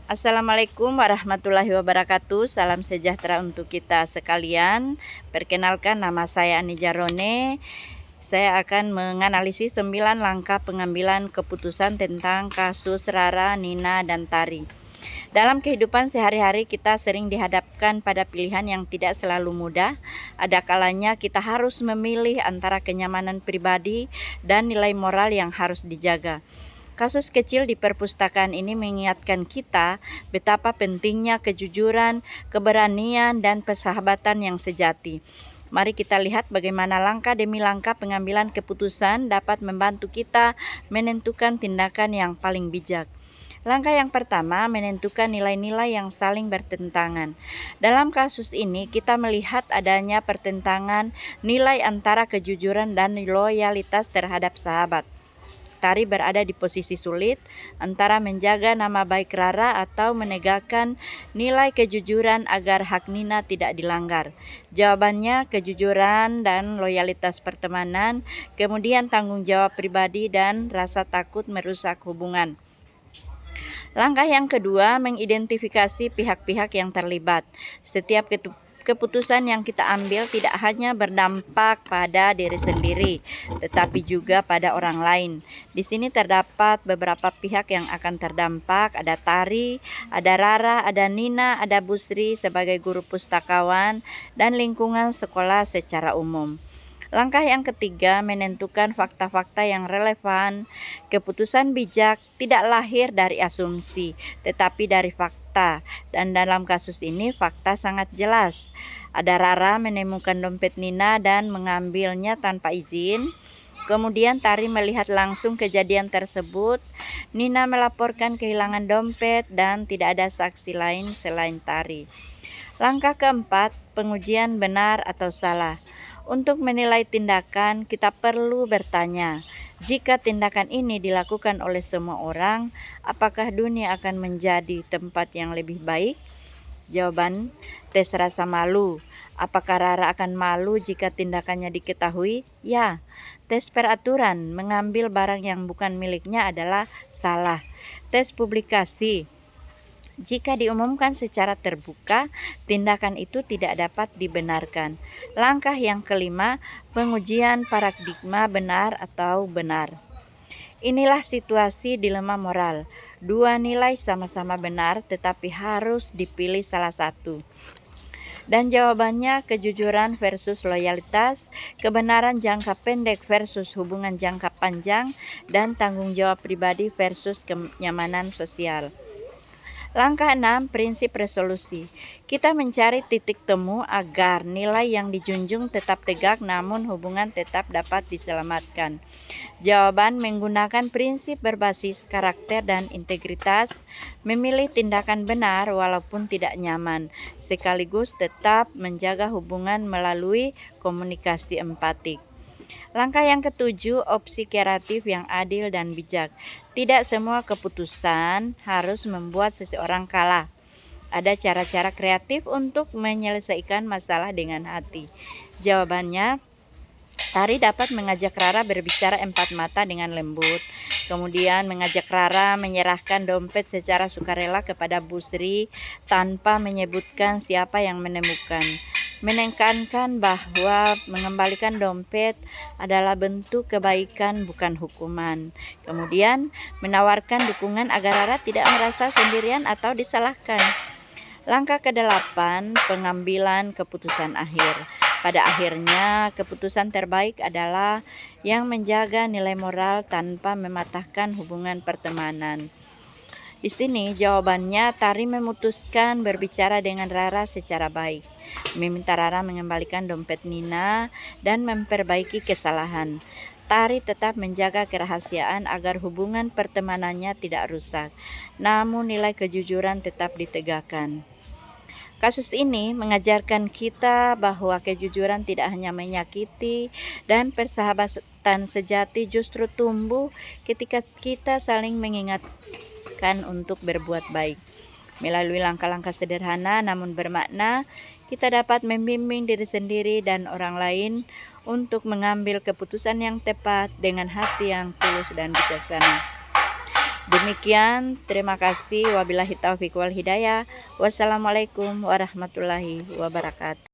Assalamualaikum warahmatullahi wabarakatuh. Salam sejahtera untuk kita sekalian. Perkenalkan, nama saya Ani Jarone. Saya akan menganalisis 9 langkah pengambilan keputusan tentang kasus Rara, Nina, dan Tari. Dalam kehidupan sehari-hari kita sering dihadapkan pada pilihan yang tidak selalu mudah. Ada kalanya kita harus memilih antara kenyamanan pribadi dan nilai moral yang harus dijaga. Kasus kecil di perpustakaan ini mengingatkan kita betapa pentingnya kejujuran, keberanian, dan persahabatan yang sejati. Mari kita lihat bagaimana langkah demi langkah pengambilan keputusan dapat membantu kita menentukan tindakan yang paling bijak. Langkah yang pertama, menentukan nilai-nilai yang saling bertentangan. Dalam kasus ini, kita melihat adanya pertentangan nilai antara kejujuran dan loyalitas terhadap sahabat. Tari berada di posisi sulit antara menjaga nama baik Rara atau menegakkan nilai kejujuran agar hak Nina tidak dilanggar. Jawabannya kejujuran dan loyalitas pertemanan, kemudian tanggung jawab pribadi dan rasa takut merusak hubungan. Langkah yang kedua, mengidentifikasi pihak-pihak yang terlibat. Setiap keputusan yang kita ambil tidak hanya berdampak pada diri sendiri, tetapi juga pada orang lain. Di sini terdapat beberapa pihak yang akan terdampak. Ada Tari, ada Rara, ada Nina, ada Busri sebagai guru pustakawan, dan lingkungan sekolah secara umum. Langkah yang ketiga, menentukan fakta-fakta yang relevan. Keputusan bijak tidak lahir dari asumsi, tetapi dari fakta. Dan dalam kasus ini, fakta sangat jelas. Ada Rara menemukan dompet Nina dan mengambilnya tanpa izin. Kemudian Tari melihat langsung kejadian tersebut. Nina melaporkan kehilangan dompet dan tidak ada saksi lain selain Tari. Langkah keempat, pengujian benar atau salah. Untuk menilai tindakan, kita perlu bertanya, jika tindakan ini dilakukan oleh semua orang, apakah dunia akan menjadi tempat yang lebih baik? Jawaban, tes rasa malu. Apakah Rara akan malu jika tindakannya diketahui? Ya. Tes peraturan, mengambil barang yang bukan miliknya adalah salah. Tes publikasi. Jika diumumkan secara terbuka, tindakan itu tidak dapat dibenarkan. Langkah yang kelima, pengujian paradigma benar atau benar. Inilah situasi dilema moral. Dua nilai sama-sama benar, tetapi harus dipilih salah satu. Dan jawabannya kejujuran versus loyalitas, kebenaran jangka pendek versus hubungan jangka panjang, dan tanggung jawab pribadi versus kenyamanan sosial. Langkah 6, prinsip resolusi. Kita mencari titik temu agar nilai yang dijunjung tetap tegak namun hubungan tetap dapat diselamatkan. Jawaban, menggunakan prinsip berbasis karakter dan integritas, memilih tindakan benar walaupun tidak nyaman, sekaligus tetap menjaga hubungan melalui komunikasi empatik. Langkah yang ketujuh, opsi kreatif yang adil dan bijak. Tidak semua keputusan harus membuat seseorang kalah. Ada cara-cara kreatif untuk menyelesaikan masalah dengan hati. Jawabannya, Tari dapat mengajak Rara berbicara empat mata dengan lembut. Kemudian mengajak Rara menyerahkan dompet secara sukarela kepada Busri tanpa menyebutkan siapa yang menemukan. Menekankan bahwa mengembalikan dompet adalah bentuk kebaikan bukan hukuman. Kemudian menawarkan dukungan agar Rara tidak merasa sendirian atau disalahkan. Langkah ke-8, pengambilan keputusan akhir. Pada akhirnya, keputusan terbaik adalah yang menjaga nilai moral tanpa mematahkan hubungan pertemanan. Di sini jawabannya, Tari memutuskan berbicara dengan Rara secara baik, meminta Rara mengembalikan dompet Nina dan memperbaiki kesalahan. Tari tetap menjaga kerahasiaan agar hubungan pertemanannya tidak rusak, namun nilai kejujuran tetap ditegakkan. Kasus ini mengajarkan kita bahwa kejujuran tidak hanya menyakiti dan persahabatan sejati justru tumbuh ketika kita saling mengingatkan untuk berbuat baik. Melalui langkah-langkah sederhana namun bermakna, kita dapat membimbing diri sendiri dan orang lain untuk mengambil keputusan yang tepat dengan hati yang tulus dan bijaksana. Demikian, terima kasih. Wabillahi taufiq wal hidayah. Wassalamualaikum warahmatullahi wabarakatuh.